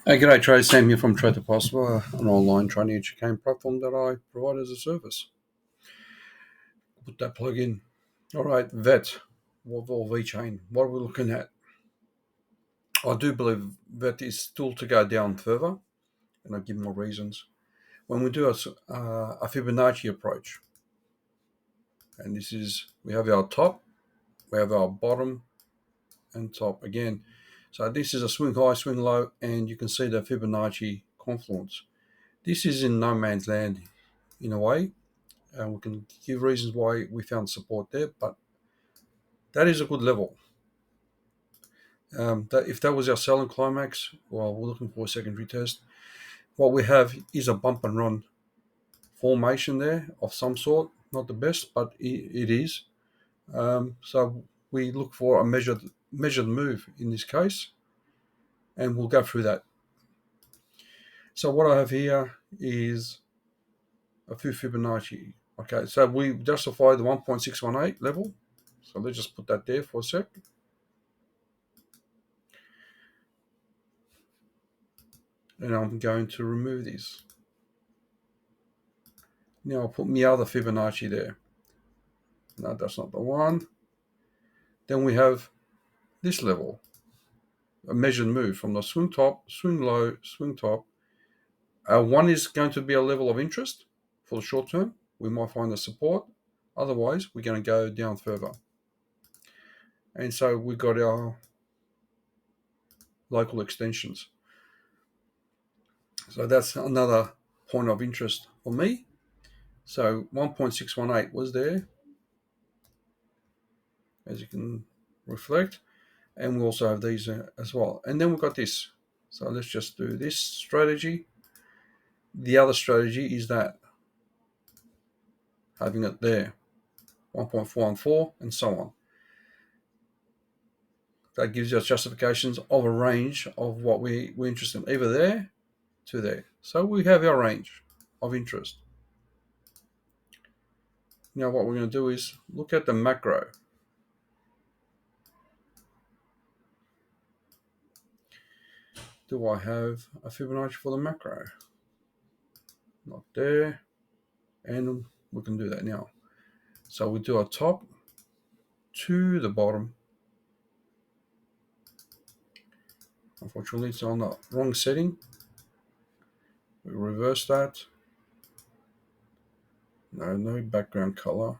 G'day, Trey. Sam here from Trade to Possible, an online training education platform that I provide as a service. Put that plug in. All right, VET, or VChain. What are we looking at? I do believe VET is still to go down further, and I'll give more reasons. When we do a Fibonacci approach, and this is, we have our top, we have our bottom, and top again. So this is a swing high, swing low, and you can see the Fibonacci confluence. This is in no man's land in a way. And we can give reasons why we found support there, but that is a good level. That if that was our selling climax, well, we're looking for a secondary test. What we have is a bump and run formation there of some sort. Not the best, but it is. So we look for a measured move in this case, and we'll go through that. So what I have here is a few Fibonacci. Okay, so we justify the 1.618 level. So let's just put that there for a sec. And I'm going to remove this. Now I'll put my other Fibonacci there. No, that's not the one. Then we have this level, a measured move from the swing top, swing low, swing top. One is going to be a level of interest for the short term. We might find the support. Otherwise, we're going to go down further. And so we've got our local extensions. So that's another point of interest for me. So 1.618 was there, as you can reflect. And we also have these as well. And then we've got this. So let's just do this strategy. The other strategy is that, having it there, 1.414 and so on. That gives us justifications of a range of what we're interested in, either there to there. So we have our range of interest. Now what we're going to do is look at the macro. Do I have a Fibonacci for the macro? Not there. And we can do that now. So we do our top to the bottom. Unfortunately, it's on the wrong setting. We reverse that. No background color.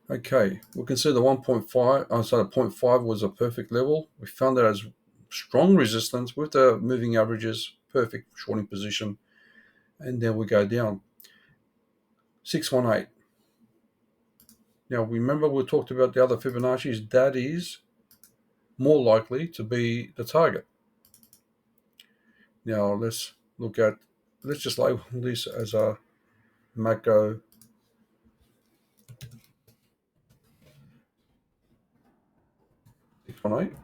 Okay, we can see the 1.5, so the 0.5 was a perfect level. We found that as strong resistance with the moving averages, perfect shorting position. And then we go down. 618. Now, remember we talked about the other Fibonacci's. That is more likely to be the target. Now, let's just label this as a macro 618.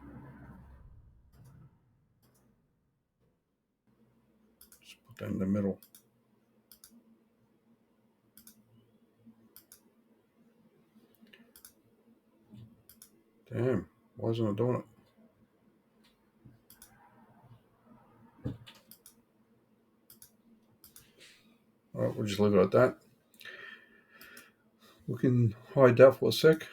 Just put that in the middle. Damn, why isn't it doing it? All right, we'll just leave it at that. We can hide that for a sec.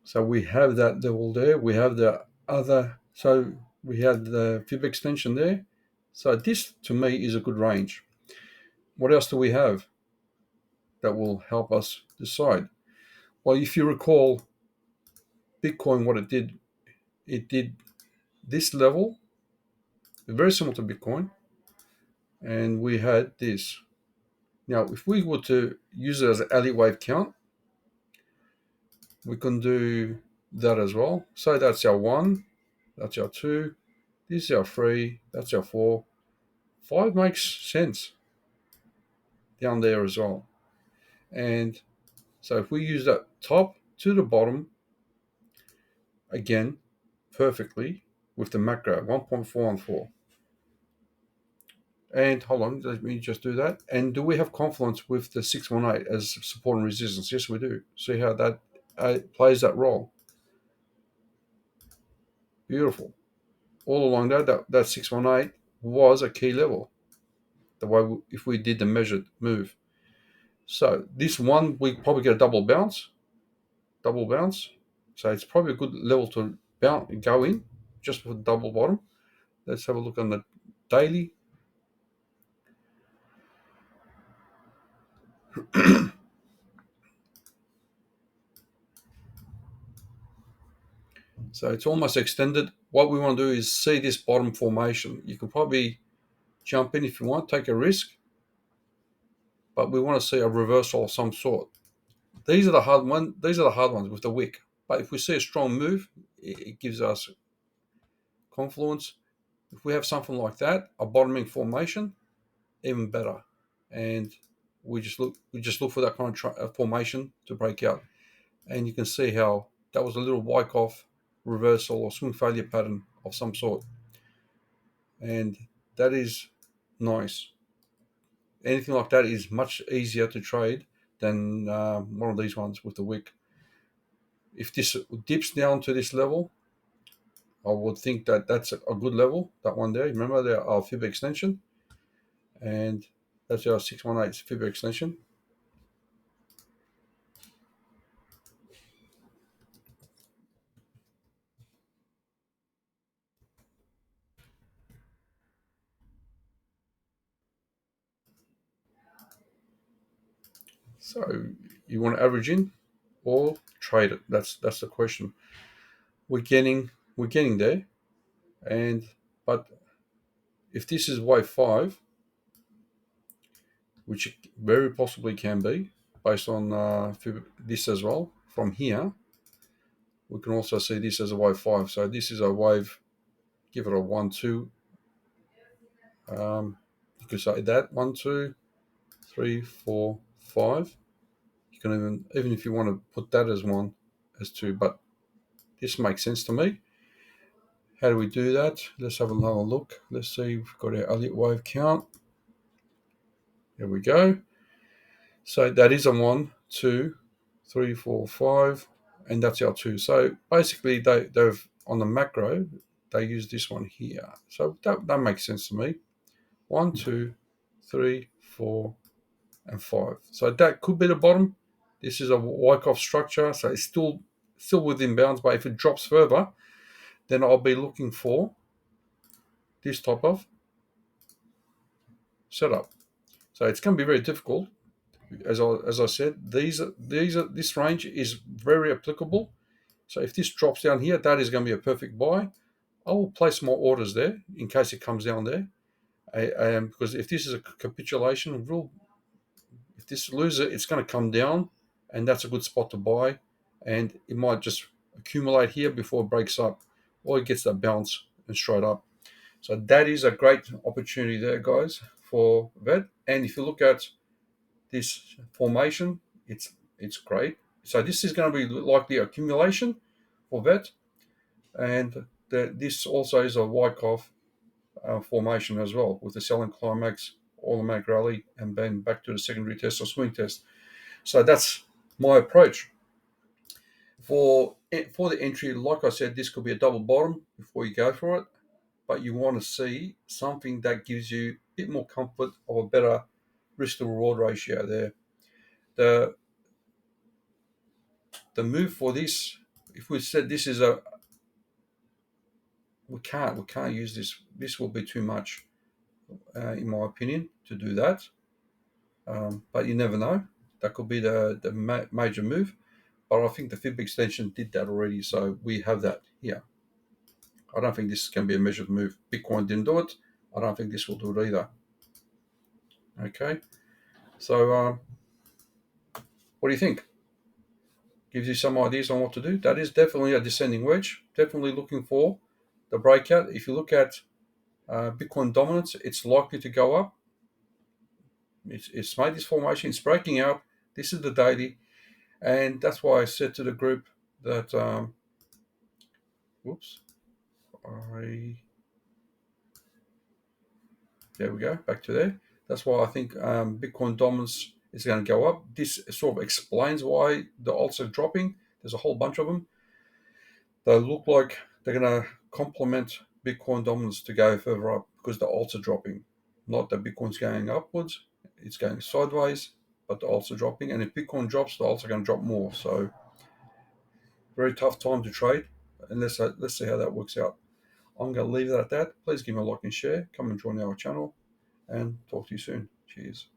So we have that level there. We have the other, so we have the fib extension there. So this, to me, is a good range. What else do we have that will help us decide? Well, if you recall, Bitcoin, what it did this level, very similar to Bitcoin, and we had this. Now, if we were to use it as an alley wave count, we can do that as well. So that's our 1, that's our 2, this is our 3, that's our 4. 5 makes sense down there as well. And so if we use that top to the bottom, again, perfectly with the macro, 1.414. And hold on, let me just do that. And do we have confluence with the 618 as support and resistance? Yes, we do. See how that plays that role. Beautiful. all along that 618 was a key level. The way if we did the measured move. So this one we probably get a double bounce. So it's probably a good level to go in just for the double bottom. Let's have a look on the daily. So it's almost extended. What we want to do is see this bottom formation. You can probably jump in if you want, take a risk, but we want to see a reversal of some sort. These are the hard one. These are the hard ones with the wick. But if we see a strong move, it gives us confluence. If we have something like that, a bottoming formation, even better. And we just look for that kind of formation to break out. And you can see how that was a little wyckoff reversal or swing failure pattern of some sort. And that is nice. Anything like that is much easier to trade than one of these ones with the wick. If this dips down to this level, I would think that that's a good level, that one there. Remember, there our fib extension, and that's our 618 fib extension. So you want to average in or trade it? That's the question. We're getting there, and but if this is wave 5, which it very possibly can be, based on this as well, from here, we can also see this as a wave 5. So this is a wave, give it a 1, 2. You could say that 1, 2, 3, 4, 5. You can even if you want to put that as 1, as 2, but this makes sense to me. How do we do that? Let's have another look. Let's see, we've got our Elliott wave count. There we go. So that is a 1, 2, 3, 4, 5, and that's our 2. So basically, they've on the macro, they use this one here. So that makes sense to me. 1, 2, 3, 4, and 5. So that could be the bottom. This is a wyckoff structure, so it's still within bounds. But if it drops further, then I'll be looking for this type of setup. So it's going to be very difficult. As I said, this range is very applicable. So if this drops down here, that is going to be a perfect buy. I will place more orders there in case it comes down there. Because if this is a capitulation, if this loses it, it's going to come down, and that's a good spot to buy. And it might just accumulate here before it breaks up, or it gets that bounce and straight up. So that is a great opportunity there, guys, for VET. And if you look at this formation, it's great. So this is going to be likely accumulation for VET, and this also is a wyckoff formation as well, with the selling climax, automatic rally, and then back to the secondary test or swing test. So that's my approach for the entry. Like I said, this could be a double bottom before you go for it, but you want to see something that gives you a bit more comfort of a better risk to reward ratio there. The move for this, if we said this is we can't use this. This will be too much, in my opinion, to do that. But you never know. That could be the major move. But I think the fib extension did that already, so we have that here. I don't think this can be a measured move. Bitcoin didn't do it. I don't think this will do it either. Okay, so what do you think? Gives you some ideas on what to do. That is definitely a descending wedge. Definitely looking for the breakout. If you look at Bitcoin dominance, it's likely to go up. It's made this formation. It's breaking out. This is the daily, and that's why I said to the group that. There we go, back to there. That's why I think Bitcoin dominance is going to go up. This sort of explains why the alts are dropping. There's a whole bunch of them. They look like they're going to complement Bitcoin dominance to go further up because the alts are dropping. Not that Bitcoin's going upwards, it's going sideways, but the alts are dropping. And if Bitcoin drops, the alts are going to drop more. So very tough time to trade. And let's see how that works out. I'm going to leave it at that. Please give me a like and share. Come and join our channel, and talk to you soon. Cheers.